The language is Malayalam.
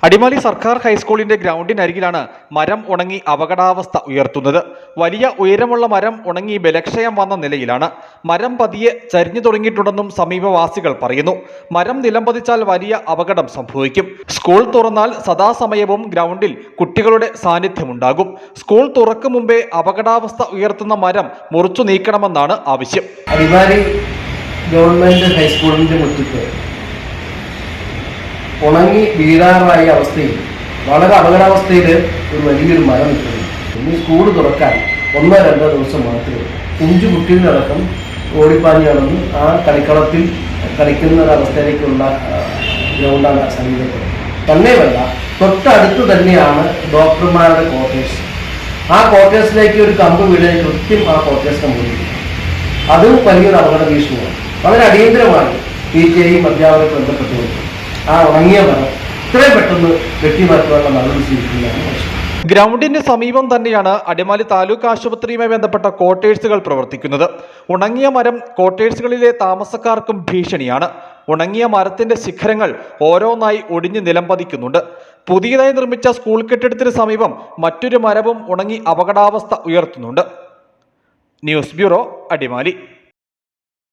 അടിമാലി സർക്കാർ ഹൈസ്കൂളിന്റെ ഗ്രൗണ്ടിനരികിലാണ് മരം ഉണങ്ങി അപകടാവസ്ഥ ഉയർത്തുന്നത്. വലിയ ഉയരമുള്ള മരം ഉണങ്ങി ബലക്ഷയം വന്ന നിലയിലാണ്. മരം പതിയെ ചരിഞ്ഞു തുടങ്ങിയിട്ടുണ്ടെന്നും സമീപവാസികൾ പറയുന്നു. മരം നിലംപതിച്ചാൽ വലിയ അപകടം സംഭവിക്കും. സ്കൂൾ തുറന്നാൽ സദാസമയവും ഗ്രൗണ്ടിൽ കുട്ടികളുടെ സാന്നിധ്യമുണ്ടാകും. സ്കൂൾ തുറക്കും മുമ്പേ അപകടാവസ്ഥ ഉയർത്തുന്ന മരം മുറിച്ചു നീക്കണമെന്നാണ് ആവശ്യം. അടിമാലി ഗവൺമെന്റ് ഹൈസ്കൂളിന്റെ മുറ്റത്ത് ഉണങ്ങി വീഴാറായ അവസ്ഥയിൽ വളരെ അപകടാവസ്ഥയിൽ ഒരു വലിയൊരു മരം നിൽക്കുന്നു. ഇനി സ്കൂൾ തുറക്കാൻ 1-2 ദിവസം മാത്രമേ കുഞ്ചു കുട്ടികളടക്കം ഓടിപ്പാഞ്ഞ് നടന്ന് ആ കളിക്കളത്തിൽ കളിക്കുന്ന ഒരവസ്ഥയിലേക്കുള്ള ഗ്രൗണ്ടാണ് സമീപത്ത്. തന്നെയല്ല, തൊട്ടടുത്ത് തന്നെയാണ് ഡോക്ടർമാരുടെ ക്വാർട്ടേഴ്സ്. ആ ക്വാർട്ടേഴ്സിലേക്ക് ഒരു കമ്പ് വീഴാൻ കൃത്യം ആ ക്വാർട്ടേഴ്സിനെ മുന്നിൽ അതും വലിയൊരു അപകട ഭീഷണിയാണ്. വളരെ അടിയന്തരമായി PTA അധ്യാപകരെ ബന്ധപ്പെട്ടുകൊണ്ട് ആ ഉണങ്ങിയ മരം ഇത്രയും പെട്ടെന്ന് വെട്ടിമാറ്റുവാനുള്ള നടപടി സ്വീകരിക്കുന്നതാണ്. ഗ്രൗണ്ടിന് സമീപം തന്നെയാണ് അടിമാലി താലൂക്ക് ആശുപത്രിയുമായി ബന്ധപ്പെട്ട ക്വാർട്ടേഴ്സുകൾ പ്രവർത്തിക്കുന്നത്. ഉണങ്ങിയ മരം ക്വാർട്ടേഴ്സുകളിലെ താമസക്കാർക്കും ഭീഷണിയാണ്. ഉണങ്ങിയ മരത്തിന്റെ ശിഖരങ്ങൾ ഓരോന്നായി ഒടിഞ്ഞ് നിലംപതിക്കുന്നുണ്ട്. പുതിയതായി നിർമ്മിച്ച സ്കൂൾ കെട്ടിടത്തിന് സമീപം മറ്റൊരു മരവും ഉണങ്ങി അപകടാവസ്ഥ ഉയർത്തുന്നുണ്ട്. News bureau, Adimali.